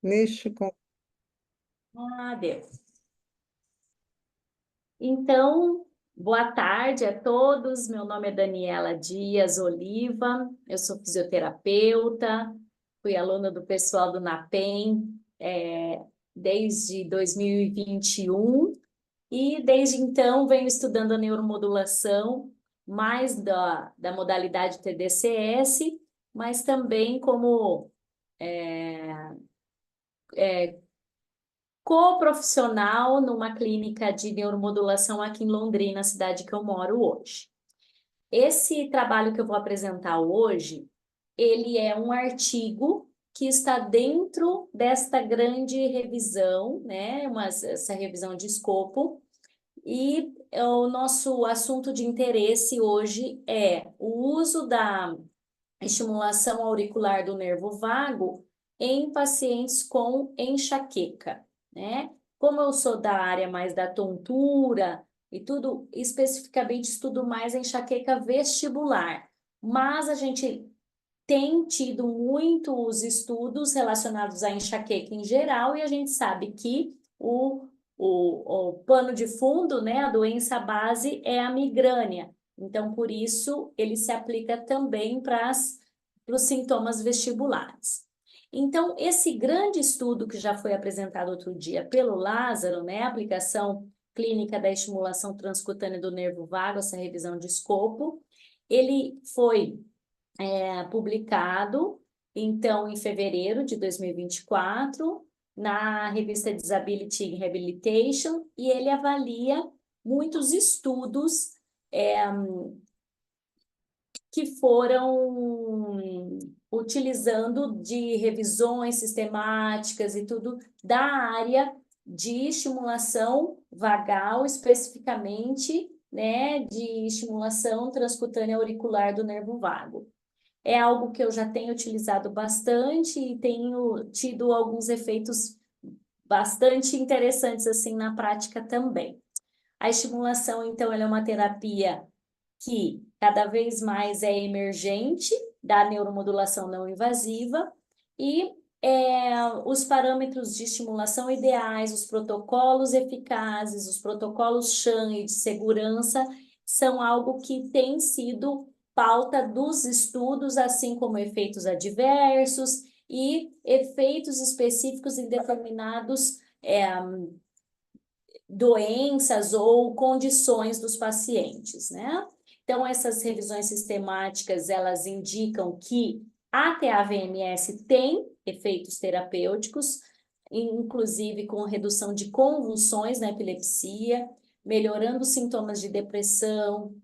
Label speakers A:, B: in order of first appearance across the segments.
A: neste
B: Deus. Então, boa tarde a todos. Meu nome é Daniela Dias Oliva, eu sou fisioterapeuta, fui aluna do pessoal do NAPEM desde 2021 e desde então venho estudando a neuromodulação, mais da modalidade TDCS, mas também como co-profissional numa clínica de neuromodulação aqui em Londrina, cidade que eu moro hoje. Esse trabalho que eu vou apresentar hoje, ele é um artigo que está dentro desta grande revisão, né? Essa revisão de escopo. E o nosso assunto de interesse hoje é o uso da estimulação auricular do nervo vago em pacientes com enxaqueca, né? Como eu sou da área mais da tontura e tudo, especificamente estudo mais a enxaqueca vestibular, mas a gente tem tido muitos estudos relacionados à enxaqueca em geral e a gente sabe que o pano de fundo, né, a doença base é a migrânia. Então, por isso, ele se aplica também para os sintomas vestibulares. Então, esse grande estudo que já foi apresentado outro dia pelo Lázaro, né, a aplicação clínica da estimulação transcutânea do nervo vago, essa revisão de escopo, ele foi publicado, então, em fevereiro de 2024, na revista Disability Rehabilitation, e ele avalia muitos estudos que foram utilizando de revisões sistemáticas e tudo da área de estimulação vagal, especificamente, né, de estimulação transcutânea auricular do nervo vago. É algo que eu já tenho utilizado bastante e tenho tido alguns efeitos bastante interessantes assim na prática também. A estimulação, então, ela é uma terapia que cada vez mais é emergente da neuromodulação não invasiva e os parâmetros de estimulação ideais, os protocolos eficazes, os protocolos SHAM e de segurança são algo que tem sido pauta dos estudos, assim como efeitos adversos e efeitos específicos em determinados doenças ou condições dos pacientes, né? Então, essas revisões sistemáticas, elas indicam que a TAVMS tem efeitos terapêuticos, inclusive com redução de convulsões na epilepsia, melhorando os sintomas de depressão,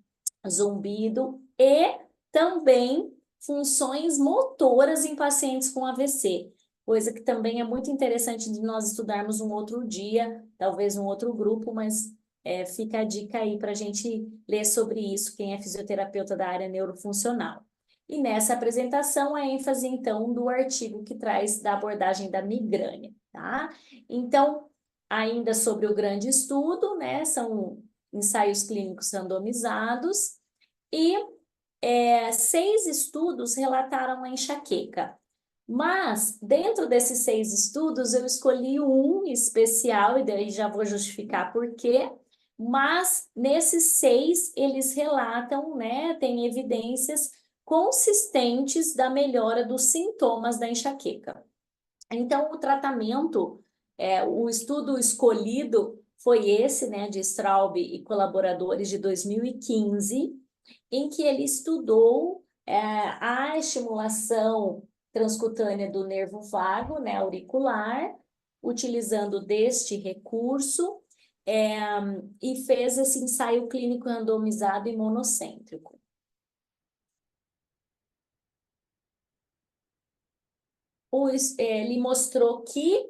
B: zumbido e também funções motoras em pacientes com AVC, coisa que também é muito interessante de nós estudarmos um outro dia, talvez um outro grupo, mas fica a dica aí para a gente ler sobre isso, quem é fisioterapeuta da área neurofuncional. E nessa apresentação, a ênfase, então, do artigo que traz da abordagem da migrânia, tá? Então, ainda sobre o grande estudo, né? São ensaios clínicos randomizados, e 6 estudos relataram a enxaqueca. Mas, dentro desses 6 estudos, eu escolhi um especial, e daí já vou justificar por quê. Mas, nesses 6, eles relatam, né, tem evidências consistentes da melhora dos sintomas da enxaqueca. Então, o tratamento, o estudo escolhido foi esse, né, de Straub e colaboradores de 2015, em que ele estudou a estimulação transcutânea do nervo vago, né, auricular, utilizando deste recurso, e fez esse ensaio clínico randomizado e monocêntrico. Ele mostrou que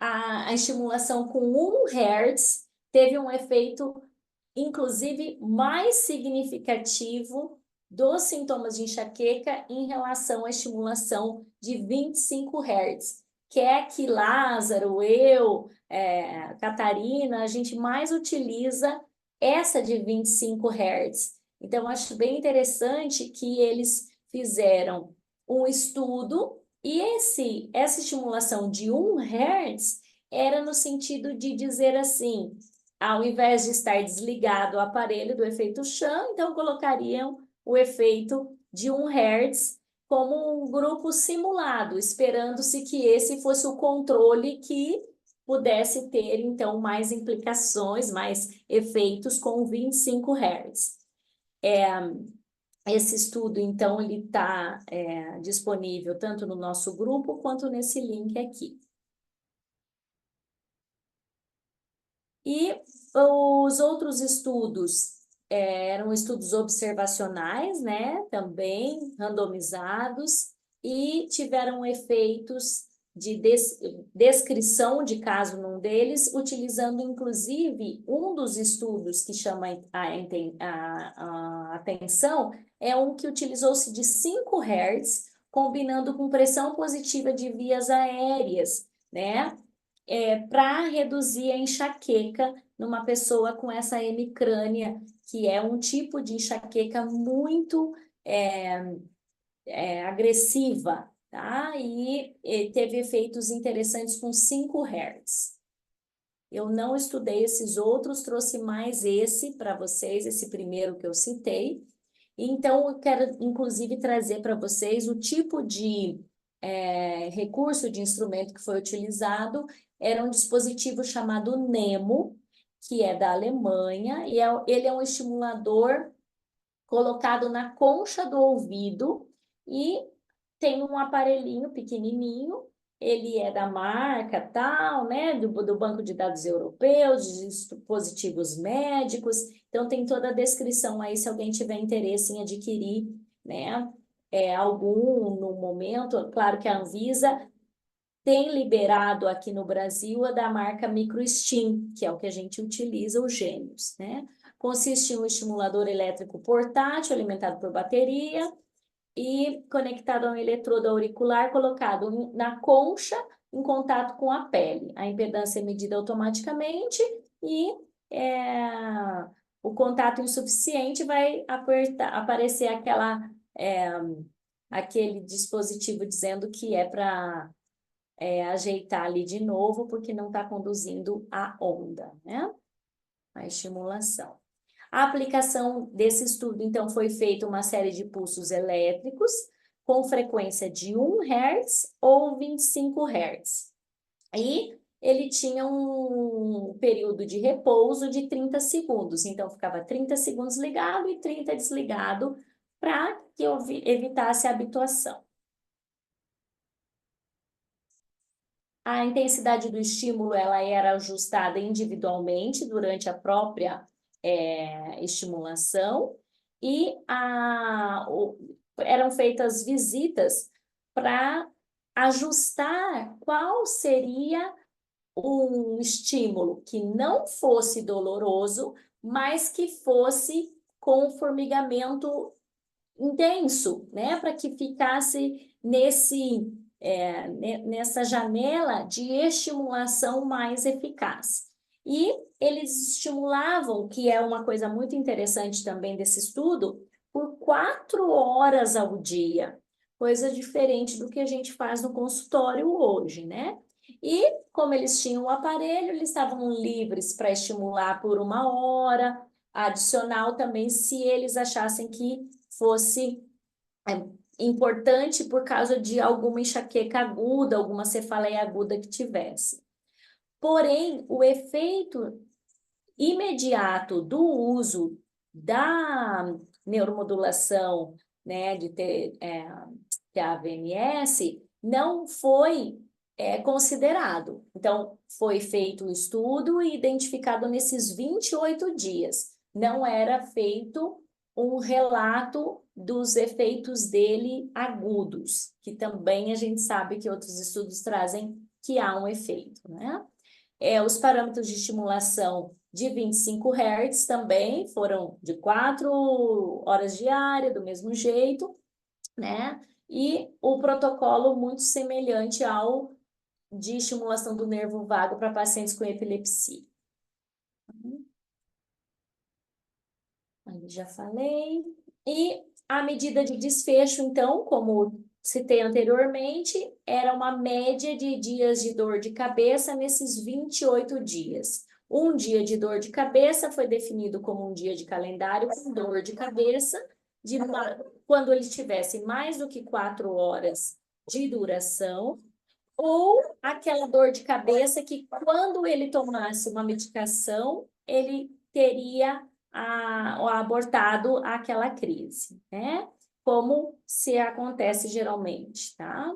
B: a estimulação com 1 Hz teve um efeito, inclusive, mais significativo dos sintomas de enxaqueca em relação à estimulação de 25 Hz, que é que Lázaro, eu, Catarina, a gente mais utiliza essa de 25 Hz. Então, acho bem interessante que eles fizeram um estudo E essa estimulação de 1 Hz era no sentido de dizer assim, ao invés de estar desligado o aparelho do efeito Chan, então colocariam o efeito de 1 Hz como um grupo simulado, esperando-se que esse fosse o controle que pudesse ter, então, mais implicações, mais efeitos com 25 Hz. Esse estudo, então, ele está disponível tanto no nosso grupo quanto nesse link aqui. E os outros estudos eram estudos observacionais, né? Também randomizados, e tiveram efeitos de descrição de caso num deles, utilizando inclusive um dos estudos que chama a atenção, é um que utilizou-se de 5 Hz, combinando com pressão positiva de vias aéreas, né? Para reduzir a enxaqueca numa pessoa com essa hemicrânia, que é um tipo de enxaqueca muito agressiva, tá? E teve efeitos interessantes com 5 Hz. Eu não estudei esses outros, trouxe mais esse para vocês, esse primeiro que eu citei. Então, eu quero, inclusive, trazer para vocês o tipo de recurso de instrumento que foi utilizado. Era um dispositivo chamado NEMO, que é da Alemanha, e ele é um estimulador colocado na concha do ouvido e tem um aparelhinho pequenininho, ele é da marca tal, né, do Banco de Dados Europeus, de dispositivos médicos, então tem toda a descrição aí se alguém tiver interesse em adquirir, né, algum no momento. Claro que a Anvisa tem liberado aqui no Brasil a da marca MicroStim, que é o que a gente utiliza, os gêmeos, né? Consiste em um estimulador elétrico portátil alimentado por bateria e conectado a um eletrodo auricular colocado na concha em contato com a pele. A impedância é medida automaticamente e o contato insuficiente vai aparecer aquele dispositivo dizendo que é para ajeitar ali de novo, porque não está conduzindo a onda, né? A estimulação. A aplicação desse estudo, então, foi feita uma série de pulsos elétricos com frequência de 1 Hz ou 25 Hz. E ele tinha um período de repouso de 30 segundos, então ficava 30 segundos ligado e 30 desligado para que evitasse a habituação. A intensidade do estímulo ela era ajustada individualmente durante a própria estimulação e eram feitas visitas para ajustar qual seria um estímulo que não fosse doloroso, mas que fosse com formigamento intenso, né? Para que ficasse nessa janela de estimulação mais eficaz. E eles estimulavam, que é uma coisa muito interessante também desse estudo, por 4 horas ao dia, coisa diferente do que a gente faz no consultório hoje, né? E como eles tinham o aparelho, eles estavam livres para estimular por 1 hora, adicional também, se eles achassem que fosse importante por causa de alguma enxaqueca aguda, alguma cefaleia aguda que tivesse. Porém, o efeito imediato do uso da neuromodulação, né, que a AVMS, não foi considerado. Então, foi feito o estudo e identificado nesses 28 dias. Não era feito um relato dos efeitos dele agudos, que também a gente sabe que outros estudos trazem que há um efeito, né? Os parâmetros de estimulação de 25 Hz também foram de 4 horas diárias, do mesmo jeito, né? E o protocolo muito semelhante ao de estimulação do nervo vago para pacientes com epilepsia. Aí já falei. E a medida de desfecho, então, como citei anteriormente, era uma média de dias de dor de cabeça nesses 28 dias. Um dia de dor de cabeça foi definido como um dia de calendário com dor de cabeça, quando ele tivesse mais do que 4 horas de duração, ou aquela dor de cabeça que, quando ele tomasse uma medicação, ele teria abortado aquela crise, né? Como se acontece geralmente, tá?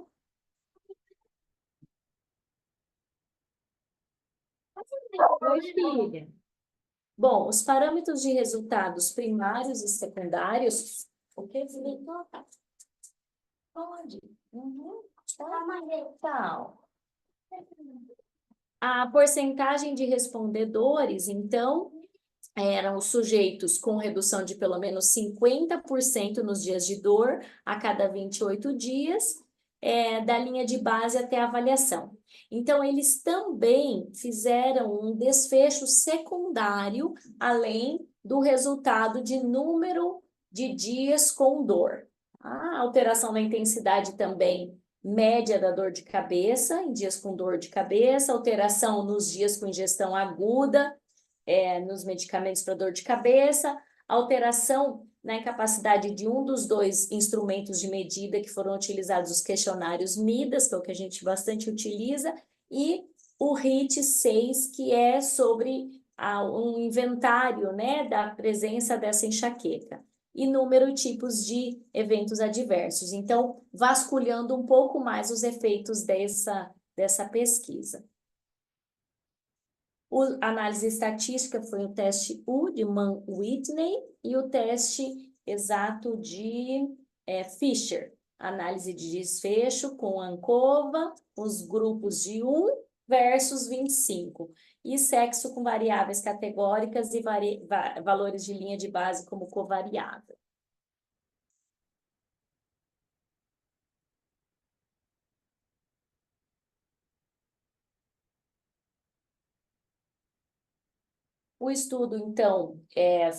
B: Oi, filha. Bom, os parâmetros de resultados primários e secundários. O que, Felipe? Pode. Uhum. Tá. A porcentagem de respondedores, então, eram os sujeitos com redução de pelo menos 50% nos dias de dor a cada 28 dias, da linha de base até a avaliação. Então, eles também fizeram um desfecho secundário, além do resultado de número de dias com dor. A alteração na intensidade também média da dor de cabeça, em dias com dor de cabeça, alteração nos dias com ingestão aguda, nos medicamentos para dor de cabeça, alteração na incapacidade de um dos dois instrumentos de medida que foram utilizados, os questionários MIDAS, que é o que a gente bastante utiliza, e o RIT-6, que é sobre um inventário, né, da presença dessa enxaqueca. E número e tipos de eventos adversos. Então, vasculhando um pouco mais os efeitos dessa pesquisa. A análise estatística foi o teste U de Mann-Whitney e o teste exato de Fisher. Análise de desfecho com ANCOVA, os grupos de 1 versus 25. E sexo com variáveis categóricas e valores de linha de base como covariável. O estudo, então,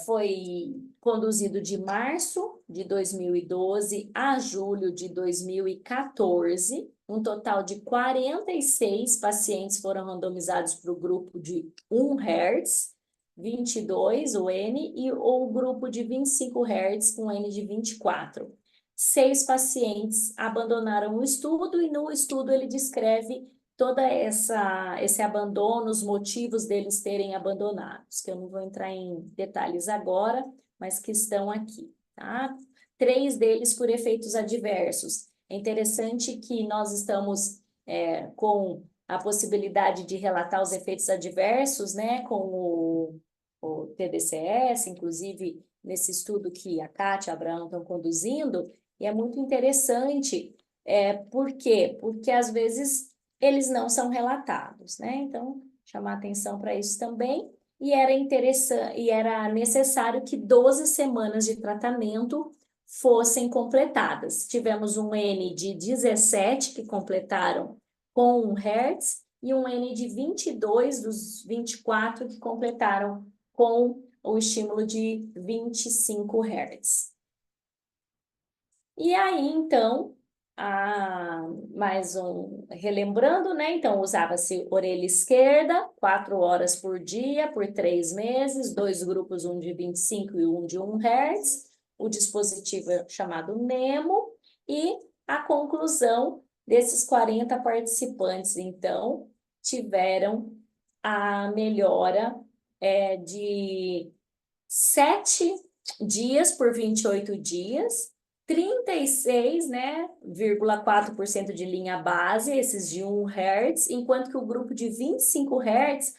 B: foi conduzido de março de 2012 a julho de 2014. Um total de 46 pacientes foram randomizados para o grupo de 1 Hz, 22, o N, e o grupo de 25 Hz com N de 24. 6 pacientes abandonaram o estudo e no estudo ele descreve toda esse abandono, os motivos deles terem abandonados, que eu não vou entrar em detalhes agora, mas que estão aqui, tá? 3 deles por efeitos adversos. É interessante que nós estamos com a possibilidade de relatar os efeitos adversos, né, com o TDCS, inclusive nesse estudo que a Kátia e a Abraão estão conduzindo, e é muito interessante, por quê? Porque às vezes eles não são relatados, né? Então, chamar atenção para isso também. E era interessante, e era necessário que 12 semanas de tratamento fossem completadas. Tivemos um N de 17 que completaram com 1 Hz e um N de 22 dos 24 que completaram com o estímulo de 25 Hz. E aí, então, mais relembrando, né? Então, usava-se orelha esquerda, 4 horas por dia, por 3 meses, 2 grupos, um de 25 e um de 1 Hz, o dispositivo chamado NEMO, e a conclusão desses 40 participantes, então, tiveram a melhora de 7 dias por 28 dias, 36, né, 0,4% de linha base, esses de 1 Hz, enquanto que o grupo de 25 Hz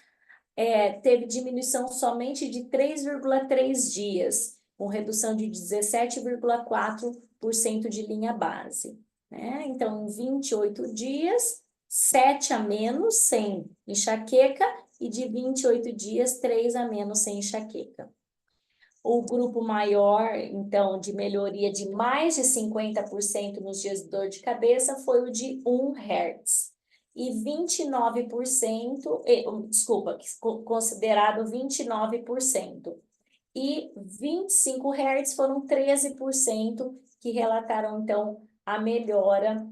B: teve diminuição somente de 3,3 dias, com redução de 17,4% de linha base, né? Então, em 28 dias, 7 a menos sem enxaqueca e de 28 dias, 3 a menos sem enxaqueca. O grupo maior, então, de melhoria de mais de 50% nos dias de dor de cabeça foi o de 1 Hz. E 29%, desculpa, considerado 29%. E 25 Hz foram 13% que relataram, então, a melhora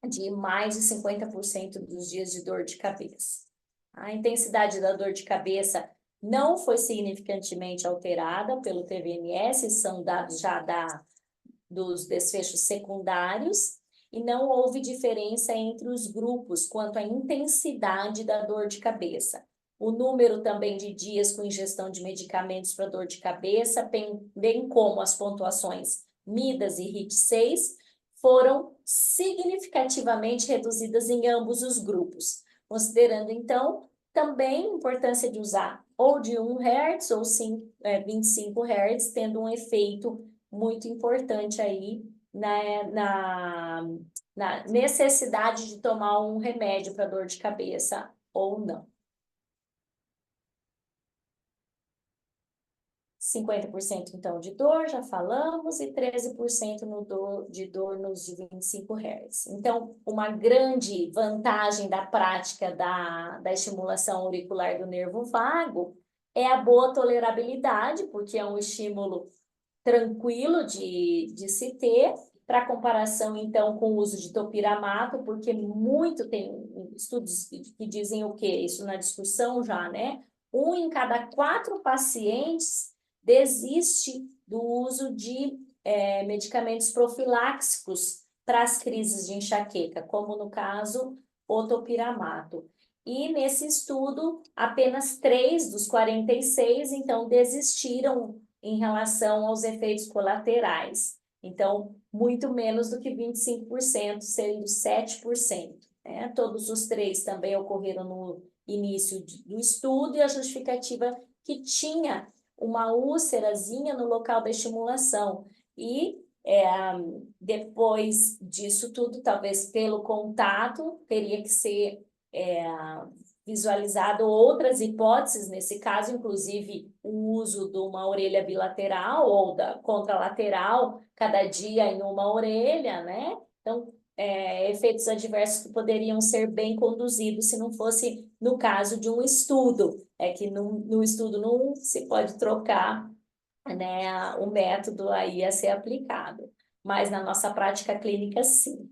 B: de mais de 50% dos dias de dor de cabeça. A intensidade da dor de cabeça não foi significantemente alterada pelo TVMS, são dados já dos desfechos secundários, e não houve diferença entre os grupos quanto à intensidade da dor de cabeça. O número também de dias com ingestão de medicamentos para dor de cabeça, bem como as pontuações MIDAS e HIT-6, foram significativamente reduzidas em ambos os grupos, considerando, então, também a importância de usar ou de 1 Hz ou 25 Hz, tendo um efeito muito importante aí na necessidade de tomar um remédio para dor de cabeça ou não. 50% então de dor, já falamos, e 13% de dor nos de 25 Hz. Então, uma grande vantagem da prática da estimulação auricular do nervo vago é a boa tolerabilidade, porque é um estímulo tranquilo de se ter, para comparação, então, com o uso de topiramato, porque tem estudos que dizem o quê? Isso na discussão já, né? 1 em cada 4 pacientes desiste do uso de medicamentos profiláxicos para as crises de enxaqueca, como no caso, o topiramato. E nesse estudo, apenas 3 dos 46, então, desistiram em relação aos efeitos colaterais. Então, muito menos do que 25%, sendo 7%. Né? Todos os 3 também ocorreram no início do estudo, e a justificativa que tinha uma úlcerazinha no local da estimulação. E depois disso tudo, talvez pelo contato, teria que ser visualizado outras hipóteses, nesse caso, inclusive o uso de uma orelha bilateral ou da contralateral, cada dia em uma orelha, né? Então, efeitos adversos que poderiam ser bem conduzidos se não fosse no caso de um estudo. É que no estudo não se pode trocar, né, o método aí a ser aplicado, mas na nossa prática clínica, sim.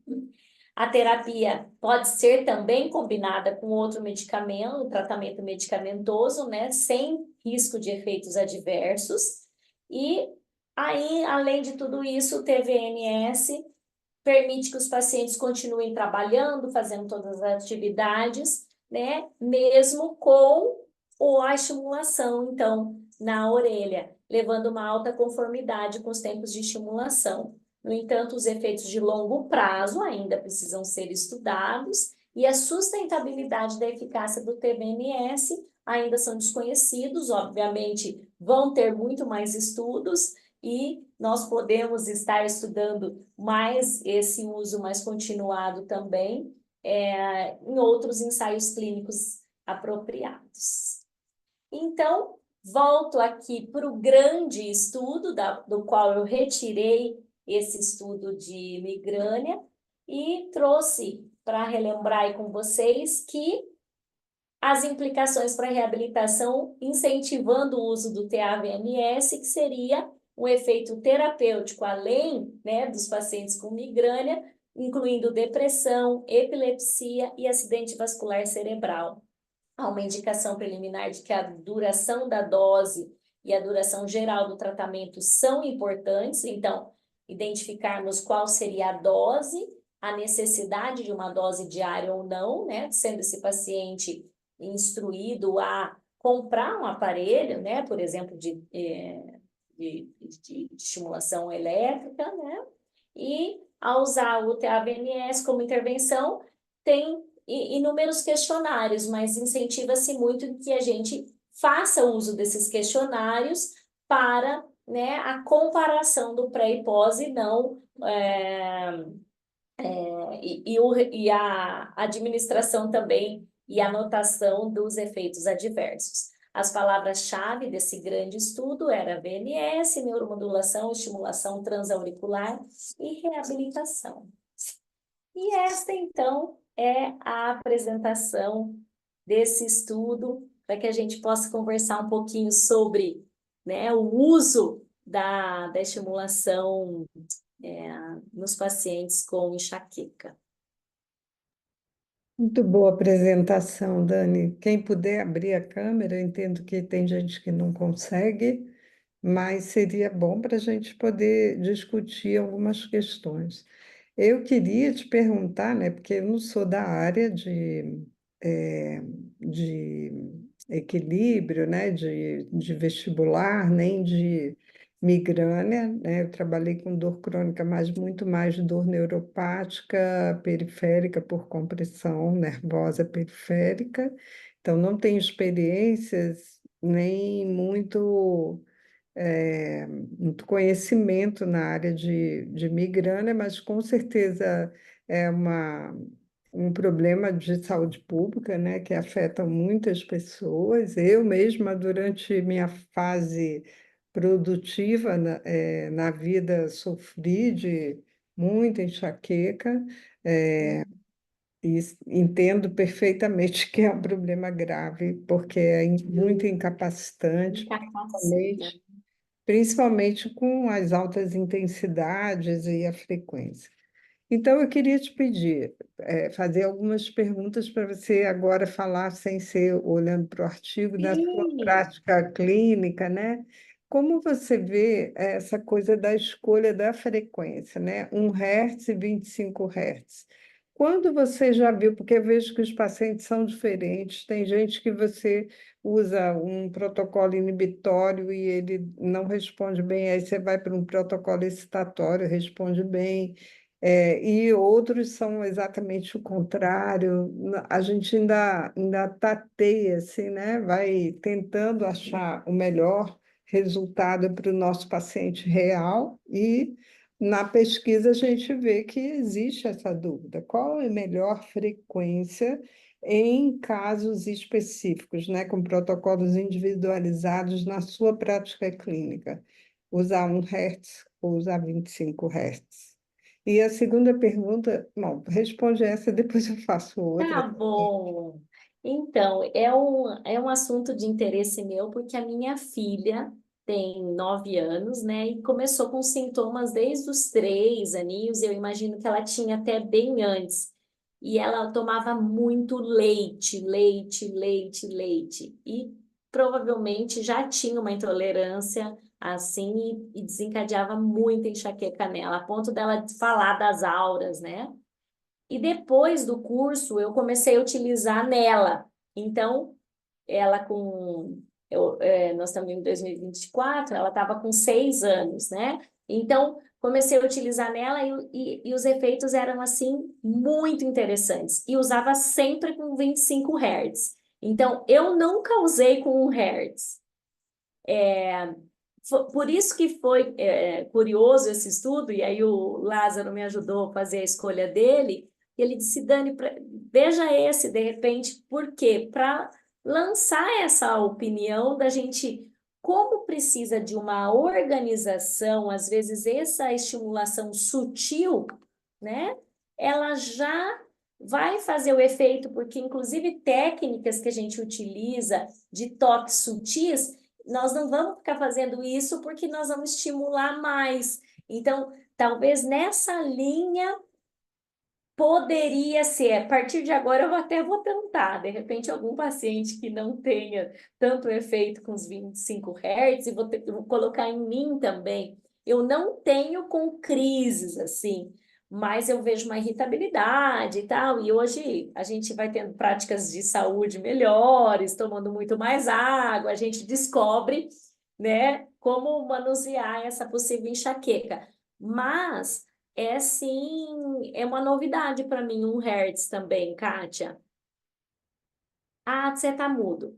B: A terapia pode ser também combinada com outro medicamento, um tratamento medicamentoso, né, sem risco de efeitos adversos. E aí, além de tudo isso, o TVNS permite que os pacientes continuem trabalhando, fazendo todas as atividades, né, mesmo com a estimulação, então, na orelha, levando uma alta conformidade com os tempos de estimulação. No entanto, os efeitos de longo prazo ainda precisam ser estudados, e a sustentabilidade da eficácia do TBNS ainda são desconhecidos. Obviamente, vão ter muito mais estudos, e nós podemos estar estudando mais esse uso mais continuado também em outros ensaios clínicos apropriados. Então, volto aqui para o grande estudo, do qual eu retirei esse estudo de migrânia e trouxe para relembrar aí com vocês que as implicações para a reabilitação, incentivando o uso do TAVMS, que seria um efeito terapêutico, além, né, dos pacientes com migrânia, incluindo depressão, epilepsia e acidente vascular cerebral. Há uma indicação preliminar de que a duração da dose e a duração geral do tratamento são importantes, então, identificarmos qual seria a dose, a necessidade de uma dose diária ou não, né, sendo esse paciente instruído a comprar um aparelho, né, por exemplo, de estimulação elétrica, né, e ao usar o TAVMS como intervenção, tem inúmeros questionários, mas incentiva-se muito que a gente faça uso desses questionários para, né, a comparação do pré e pós, e não e a administração também e anotação dos efeitos adversos. As palavras-chave desse grande estudo eram VNS, neuromodulação, estimulação transauricular e reabilitação. E esta, então, é a apresentação desse estudo, para que a gente possa conversar um pouquinho sobre, né, o uso da estimulação nos pacientes com enxaqueca.
A: Muito boa apresentação, Dani. Quem puder abrir a câmera, eu entendo que tem gente que não consegue, mas seria bom para a gente poder discutir algumas questões. Eu queria te perguntar, né, porque eu não sou da área de equilíbrio, né, de vestibular, nem de migrânia, né? Eu trabalhei com dor crônica, mas muito mais dor neuropática periférica por compressão nervosa periférica. Então, não tenho experiências nem muito conhecimento na área de migrânia, mas com certeza é um problema de saúde pública, né, que afeta muitas pessoas. Eu mesma, durante minha fase produtiva na vida, sofri de muita enxaqueca,
B: Uhum.
A: e entendo perfeitamente que é um problema grave, porque é muito incapacitante,
B: Incapacita.
A: principalmente com as altas intensidades e a frequência. Então, eu queria te pedir, fazer algumas perguntas para você agora falar, sem ser olhando para o artigo, da sua
B: Sim.
A: prática clínica, né? Como você vê essa coisa da escolha da frequência, né? 1 Hz e 25 Hz. Quando você já viu, porque eu vejo que os pacientes são diferentes, tem gente que você usa um protocolo inibitório e ele não responde bem, aí você vai para um protocolo excitatório, responde bem. E outros são exatamente o contrário. A gente ainda tateia, assim, né? Vai tentando achar o melhor resultado para o nosso paciente real e na pesquisa a gente vê que existe essa dúvida. Qual é a melhor frequência em casos específicos, né? Com protocolos individualizados na sua prática clínica? Usar 1 Hz ou usar 25 Hz? E a segunda pergunta, bom, responde essa, depois eu faço outra.
B: Tá bom. Então, é um assunto de interesse meu, porque a minha filha tem 9 anos, né? E começou com sintomas desde os 3 aninhos, e eu imagino que ela tinha até bem antes. E ela tomava muito leite, leite, leite, leite. E provavelmente já tinha uma intolerância assim e desencadeava muita enxaqueca nela, a ponto dela falar das auras, né? E depois do curso, eu comecei a utilizar nela. Então, ela com. Nós estamos em 2024, ela estava com 6 anos, né? Então, comecei a utilizar nela e os efeitos eram, assim, muito interessantes. E usava sempre com 25 Hz. Então, eu nunca usei com 1 Hz. Por isso que foi curioso esse estudo, e aí o Lázaro me ajudou a fazer a escolha dele. E ele disse, Dani, veja esse de repente, por quê? Para lançar essa opinião da gente, como precisa de uma organização, às vezes essa estimulação sutil, né? Ela já vai fazer o efeito, porque inclusive técnicas que a gente utiliza de toques sutis nós não vamos ficar fazendo isso porque nós vamos estimular mais. Então, talvez nessa linha poderia ser. A partir de agora, eu até vou tentar. De repente, algum paciente que não tenha tanto efeito com os 25 Hz, e vou colocar em mim também. Eu não tenho com crises assim, mas eu vejo uma irritabilidade e tal. E hoje a gente vai tendo práticas de saúde melhores, tomando muito mais água, a gente descobre, né, como manusear essa possível enxaqueca. Mas é sim, é uma novidade para mim, 1 Hz também, Kátia. Ah, você tá mudo.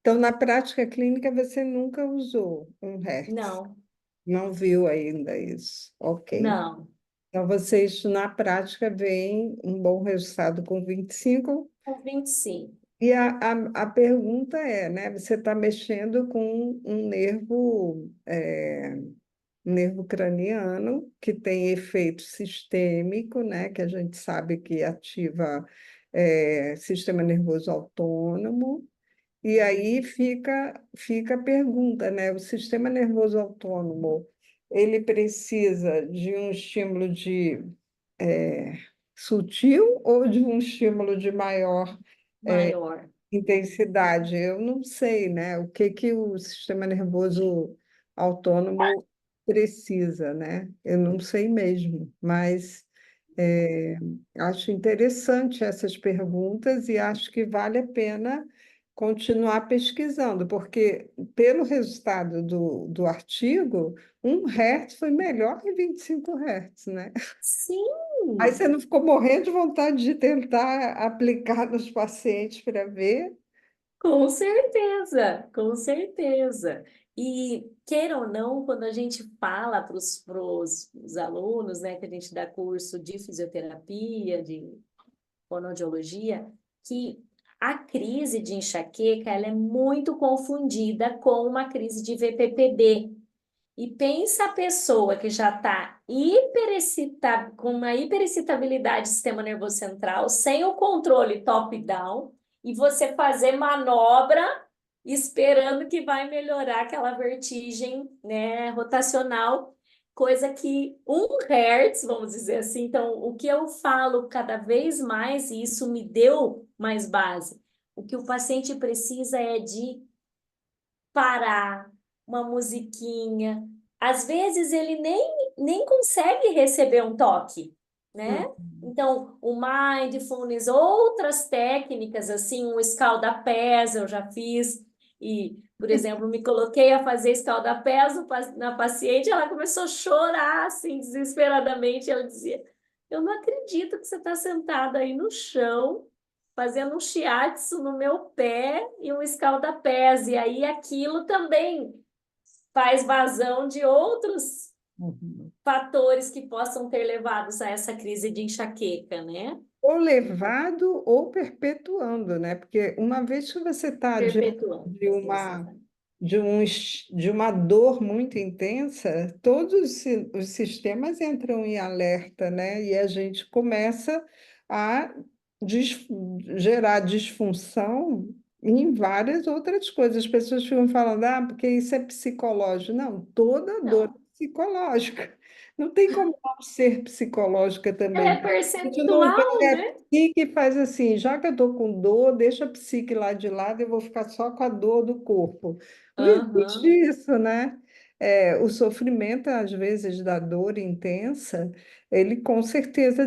A: Então, na prática clínica, você nunca usou 1 Hz,
B: Não,
A: não viu ainda isso. Ok.
B: não.
A: Então, vocês, na prática, veem um bom resultado com 25.
B: Com 25.
A: E a pergunta é, né? Você está mexendo com um nervo craniano que tem efeito sistêmico, né? Que a gente sabe que ativa sistema nervoso autônomo. E aí fica a pergunta, né? O sistema nervoso autônomo, ele precisa de um estímulo eh, sutil ou de um estímulo de maior
B: Maior.
A: intensidade? Eu não sei, né? O que que o sistema nervoso autônomo precisa, né? Eu não sei mesmo, mas é, acho interessante essas perguntas e acho que vale a pena continuar pesquisando, porque pelo resultado do artigo, 1 Hz foi melhor que 25 Hz, né? Aí
B: Sim,
A: você não ficou morrendo de vontade de tentar aplicar nos pacientes para ver?
B: com certeza, com certeza. E, queira ou não, quando a gente fala para os alunos, né, que a gente dá curso de fisioterapia, de fonoaudiologia, que a crise de enxaqueca ela é muito confundida com uma crise de VPPB. E pensa a pessoa que já está com uma hiperexcitabilidade do sistema nervoso central, sem o controle top-down, e você fazer manobra esperando que vai melhorar aquela vertigem, né, rotacional, coisa que 1 Hz, vamos dizer assim. Então, o que eu falo cada vez mais, e isso me deu mais base, o que o paciente precisa é de parar, uma musiquinha. Às vezes ele nem consegue receber um toque, né?
A: Hum.
B: Então, o mindfulness, outras técnicas, assim, o escalda-pés eu já fiz, e, por exemplo, me coloquei a fazer escalda-pés na paciente, ela começou a chorar, assim, desesperadamente, ela dizia, eu não acredito que você está sentada aí no chão, fazendo um shiatsu no meu pé e um escalda-pés. E aí aquilo também faz vazão de outros
A: Uhum.
B: fatores que possam ter levado a essa crise de enxaqueca, né?
A: Ou levado ou perpetuando, né? Porque uma vez que você está diante
B: Perpetuando. Exatamente.
A: de uma dor muito intensa, todos os sistemas entram em alerta, né? E a gente começa a dis- gerar disfunção em várias outras coisas. As pessoas ficam falando, ah, porque isso é psicológico. Não, toda dor é
B: Não.
A: psicológica. Não tem como não ser psicológica
B: Ela
A: também.
B: é
A: A gente não
B: percentual,
A: pega a
B: né?
A: psique e faz assim, já que eu estou com dor, deixa a psique lá de lado, eu vou ficar só com a dor do corpo. Não existe
B: Aham.
A: isso, né? É, o sofrimento, às vezes, da dor intensa, ele com certeza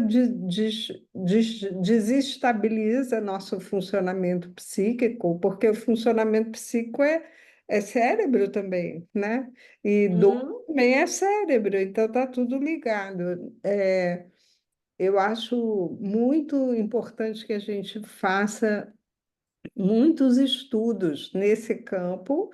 A: desestabiliza nosso funcionamento psíquico, porque o funcionamento psíquico é cérebro também, né? E dor
B: Hum.
A: também é cérebro, então tá tudo ligado. Eu acho muito importante que a gente faça muitos estudos nesse campo,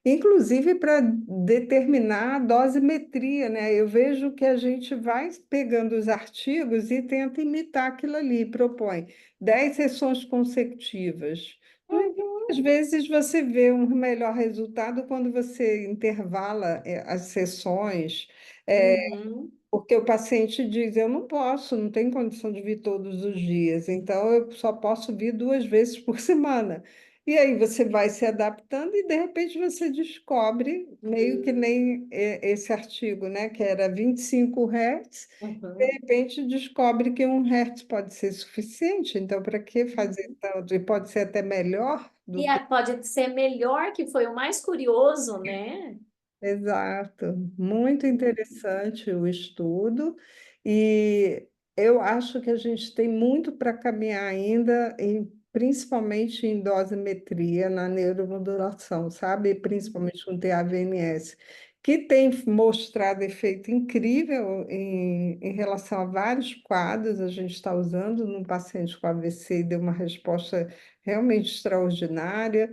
A: inclusive para determinar a dosimetria, né? Eu vejo que a gente vai pegando os artigos e tenta imitar aquilo ali, propõe 10 sessões consecutivas. No entanto, às
B: Uhum.
A: vezes você vê um melhor resultado quando você intervala as sessões.
B: Uhum.
A: Porque o paciente diz, eu não posso, não tenho condição de vir todos os dias, então eu só posso vir 2 vezes por semana. E aí você vai se adaptando e de repente você descobre, meio que nem esse artigo, né, que era 25 Hz, de
B: Uhum.
A: repente descobre que 1 Hz pode ser suficiente, então para que fazer tanto? E pode ser até melhor do
B: E
A: que.
B: pode ser melhor, que foi o mais curioso, né?
A: Exato, muito interessante o estudo, e eu acho que a gente tem muito para caminhar ainda, principalmente em dosimetria, na neuromodulação, sabe? Principalmente com TAVNS, que tem mostrado efeito incrível em relação a vários quadros. A gente está usando num paciente com AVC e deu uma resposta realmente extraordinária.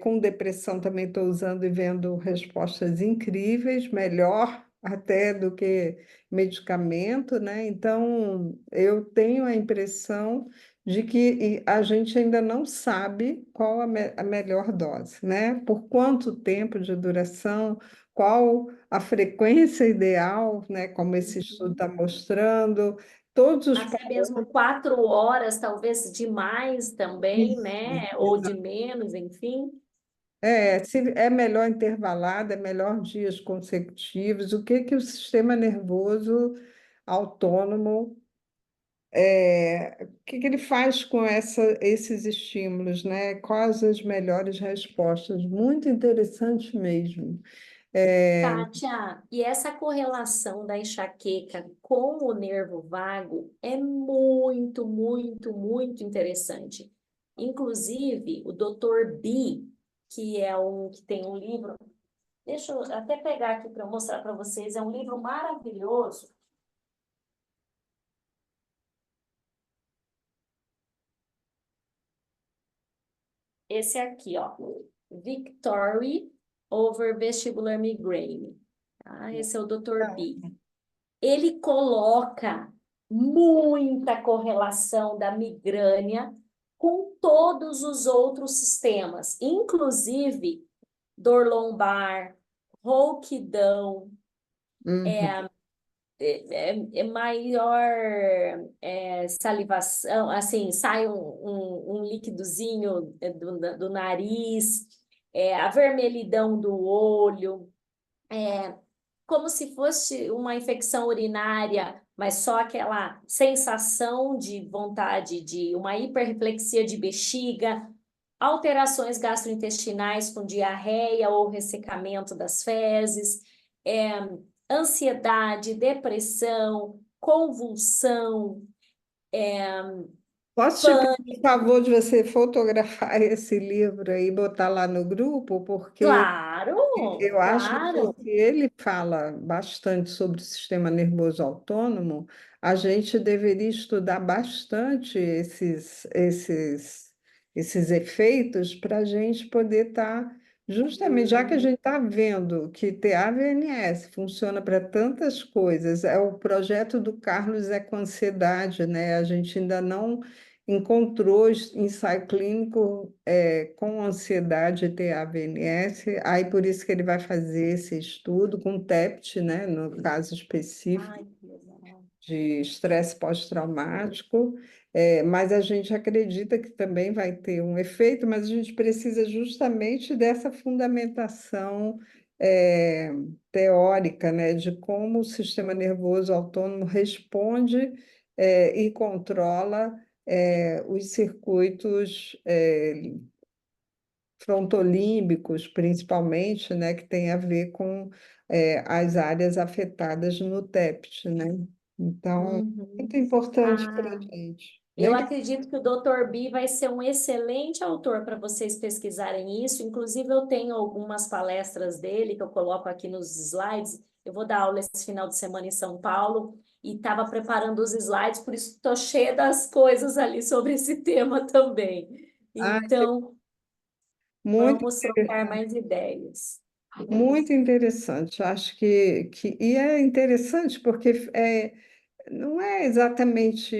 A: Com depressão também estou usando e vendo respostas incríveis, melhor até do que medicamento, né? Então, eu tenho a impressão de que a gente ainda não sabe qual a melhor dose, né? Por quanto tempo de duração, qual a frequência ideal, né? Como esse estudo está mostrando, todos os
B: Até mesmo 4 horas, talvez demais também,
A: parâmetros.
B: né? Ou de menos, enfim.
A: Se é melhor intervalado, é melhor dias consecutivos. O que que o sistema nervoso autônomo, o que que ele faz com esses estímulos, né? Quais as melhores respostas? Muito interessante mesmo. É,
B: Kátia, e essa correlação da enxaqueca com o nervo vago é muito, muito, muito interessante. Inclusive, o Dr. B, que é um que tem um livro, deixa eu até pegar aqui para mostrar para vocês, é um livro maravilhoso. Esse aqui, ó, Victory over Vestibular Migraine. Tá? Esse é o Dr. B. Ele coloca muita correlação da migrânia com todos os outros sistemas, inclusive dor lombar, rouquidão,
A: uhum.
B: maior salivação, assim, sai um líquidozinho do nariz, avermelhidão do olho, como se fosse uma infecção urinária, mas só aquela sensação de vontade de uma hiperreflexia de bexiga, alterações gastrointestinais com diarreia ou ressecamento das fezes, é, ansiedade, depressão, convulsão,
A: Posso te pedir o
B: pânico.
A: favor de você fotografar esse livro aí e botar lá no grupo? Porque
B: Claro,
A: eu acho que
B: claro.
A: se ele fala bastante sobre o sistema nervoso autônomo, a gente deveria estudar bastante esses efeitos para a gente poder estar, justamente, já que a gente está vendo que TAVNS funciona para tantas coisas, é o projeto do Carlos é com ansiedade, né? A gente ainda não encontrou ensaio clínico com ansiedade e TAVNS, aí por isso que ele vai fazer esse estudo com TEPT, né, no caso específico
B: Ai, que legal.
A: de estresse pós-traumático, mas a gente acredita que também vai ter um efeito, mas a gente precisa justamente dessa fundamentação é, teórica, né, de como o sistema nervoso autônomo responde e controla os circuitos frontolímbicos, principalmente, né, que tem a ver com as áreas afetadas no TEPT, né? Então, muito
B: Uhum.
A: importante para a
B: Ah,
A: gente.
B: eu
A: Legal.
B: acredito que o Dr. B vai ser um excelente autor para vocês pesquisarem isso. Inclusive, eu tenho algumas palestras dele que eu coloco aqui nos slides. Eu vou dar aula esse final de semana em São Paulo e estava preparando os slides, por isso estou cheia das coisas ali sobre esse tema também.
A: Ah,
B: Então,
A: muito
B: vamos trocar
A: interessante.
B: mais ideias.
A: Muito interessante. Acho e é interessante porque não é exatamente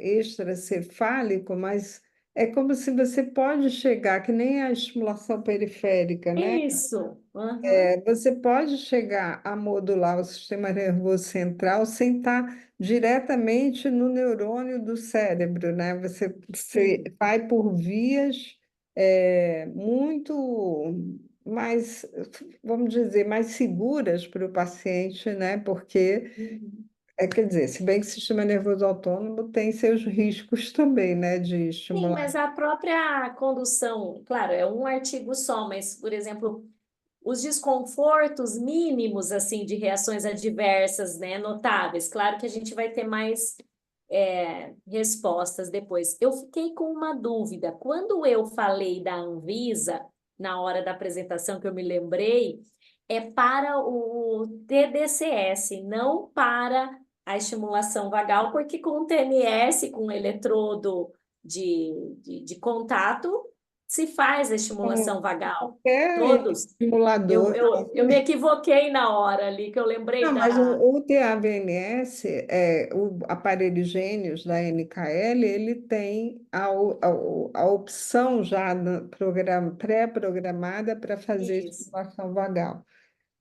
A: extracefálico, mas é como se você pode chegar, que nem a estimulação periférica, né?
B: Isso. Uhum.
A: Você pode chegar a modular o sistema nervoso central sem estar diretamente no neurônio do cérebro, né? Você
B: Sim.
A: vai por vias muito mais, vamos dizer, mais seguras para o paciente, né? Porque,
B: Uhum.
A: quer dizer, se bem que o sistema nervoso autônomo tem seus riscos também, né? De
B: Sim,
A: estimular.
B: mas a própria condução, claro, é um artigo só, mas, por exemplo, os desconfortos mínimos, assim, de reações adversas, né, notáveis. Claro que a gente vai ter mais respostas depois. Eu fiquei com uma dúvida. Quando eu falei da Anvisa, na hora da apresentação que eu me lembrei, é para o TDCS, não para a estimulação vagal, porque com o TMS, com o eletrodo de contato, se faz a estimulação vagal.
A: Qualquer
B: Todos. Eu,
A: estimulador.
B: eu, eu me equivoquei na hora ali, que eu lembrei
A: Não, mas
B: da.
A: o TAVNS, o aparelho Gênios da NKL, ele tem a opção já pré-programada para fazer
B: Isso.
A: estimulação vagal.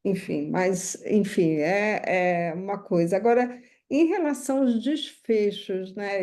A: Enfim, mas, enfim, é uma coisa. Agora, em relação aos desfechos, né?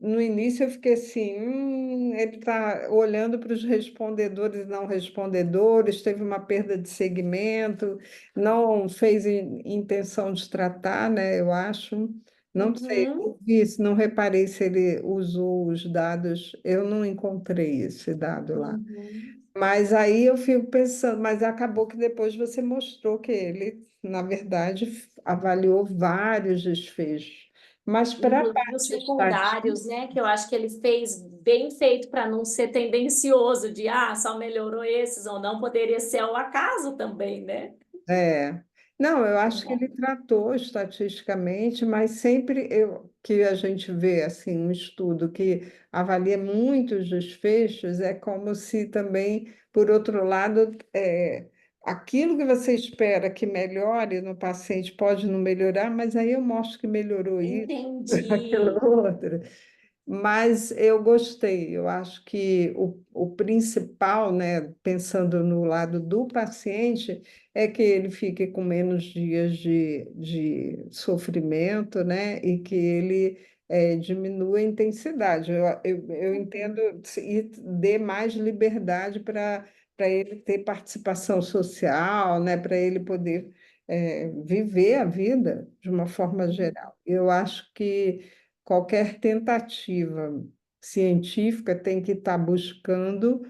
A: No início eu fiquei assim, ele está olhando para os respondedores e não respondedores, teve uma perda de segmento, não fez intenção de tratar, né? Eu acho. Não sei,
B: Uhum,
A: não vi isso, não reparei se ele usou os dados, eu não encontrei esse dado lá.
B: uhum,
A: Mas aí eu fico pensando, mas acabou que depois você mostrou que ele, na verdade, avaliou vários desfechos. Mas para a
B: inclusive os
A: parte estatística,
B: secundários, né? Que eu acho que ele fez bem feito para não ser tendencioso de só melhorou esses ou não, poderia ser ao acaso também, né?
A: é. Não, eu acho que ele
B: É.
A: tratou estatisticamente, mas sempre que a gente vê assim um estudo que avalia muitos desfechos, é como se também, por outro lado, aquilo que você espera que melhore no paciente pode não melhorar, mas aí eu mostro que melhorou isso, aquilo
B: Entendi.
A: outro. Mas eu gostei, eu acho que o principal, né, pensando no lado do paciente, é que ele fique com menos dias de sofrimento, né, e que ele diminua a intensidade. Eu entendo e dê mais liberdade para ele ter participação social, né, para ele poder viver a vida de uma forma geral. Eu acho que qualquer tentativa científica tem que estar buscando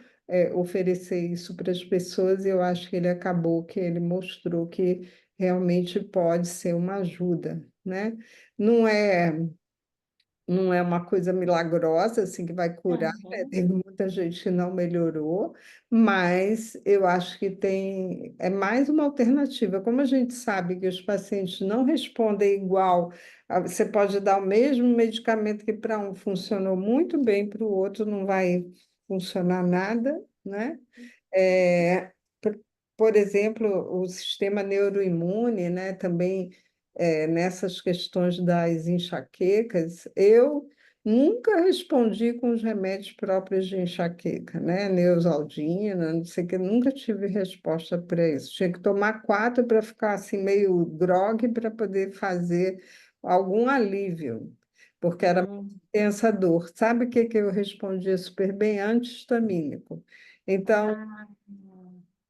A: oferecer isso para as pessoas, e eu acho que ele acabou que ele mostrou que realmente pode ser uma ajuda, né? Não é não é uma coisa milagrosa assim que vai curar, né?
B: Uhum.
A: Teve muita gente que não melhorou, mas eu acho que é mais uma alternativa. Como a gente sabe que os pacientes não respondem igual, você pode dar o mesmo medicamento que para um funcionou muito bem, para o outro não vai funcionar nada, né? É, por, por exemplo, o sistema neuroimune, né, também nessas questões das enxaquecas, eu nunca respondi com os remédios próprios de enxaqueca, né, Neosaldina, não sei o que, nunca tive resposta para isso. Tinha que tomar 4 para ficar assim meio grogue para poder fazer algum alívio, porque era
B: Hum.
A: intensa dor. Sabe o que que eu respondia super bem? Anti-histamínico. Então,
B: Ah,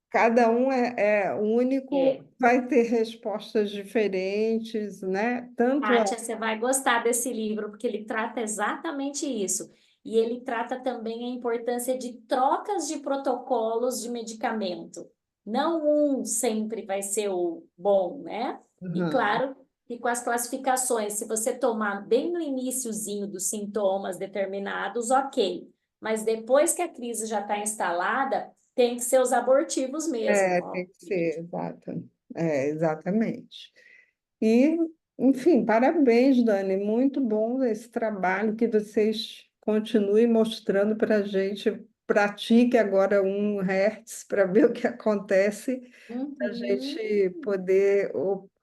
A: cada um é único,
B: é.
A: vai ter respostas diferentes, né? Tanto
B: Kátia, você vai gostar desse livro, porque ele trata exatamente isso. E ele trata também a importância de trocas de protocolos de medicamento. Não um sempre vai ser o bom, né? E
A: Aham.
B: claro que com as classificações, se você tomar bem no iniciozinho dos sintomas determinados, ok. Mas depois que a crise já está instalada, tem que ser os abortivos mesmo,
A: Tem
B: ó.
A: que ser, exato. Exatamente. E, enfim, parabéns, Dani. Muito bom esse trabalho que vocês continuem mostrando para a gente. Pratique agora 1 Hz para ver o que acontece, a gente
B: Uhum.
A: poder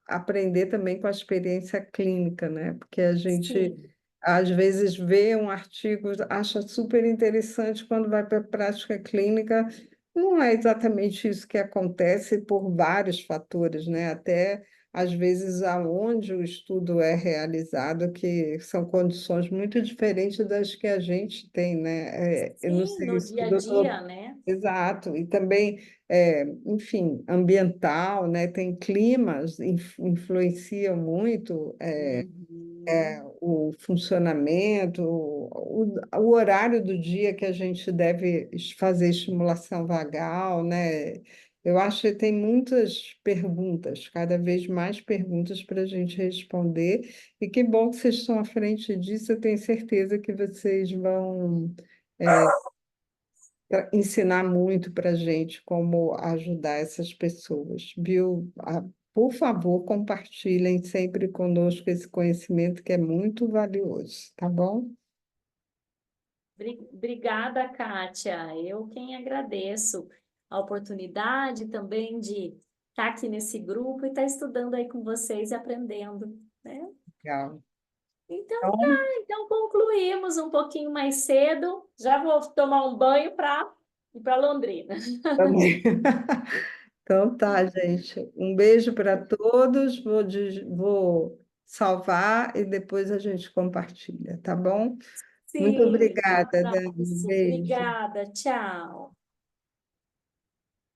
A: aprender também com a experiência clínica, né? Porque a gente,
B: Sim.
A: às vezes, vê um artigo, acha super interessante, quando vai para a prática clínica, não é exatamente isso que acontece por vários fatores, né? Até, às vezes, aonde o estudo é realizado, que são condições muito diferentes das que a gente tem, né? Eu não
B: Sim,
A: sei
B: no
A: se o
B: dia a
A: doutor...
B: dia, né?
A: Exato, e também enfim, ambiental, né? Tem climas, influenciam muito
B: Uhum.
A: o funcionamento, o horário do dia que a gente deve fazer estimulação vagal, né? Eu acho que tem muitas perguntas, cada vez mais perguntas para a gente responder, e que bom que vocês estão à frente disso, eu tenho certeza que vocês vão ensinar muito para a gente como ajudar essas pessoas, viu? Por favor, compartilhem sempre conosco esse conhecimento que é muito valioso, tá bom?
B: Obrigada, Kátia. Eu quem agradeço a oportunidade também de estar aqui nesse grupo e estar estudando aí com vocês e aprendendo, né?
A: Legal.
B: Então, tá,
A: Então,
B: então concluímos um pouquinho mais cedo. Já vou tomar um banho para ir para Londrina.
A: também. Então tá, gente. Um beijo para todos. Vou salvar e depois a gente compartilha, tá bom? Muito
B: Sim, um
A: obrigada, Dani.
B: abraço.
A: Beijo.
B: Obrigada, tchau.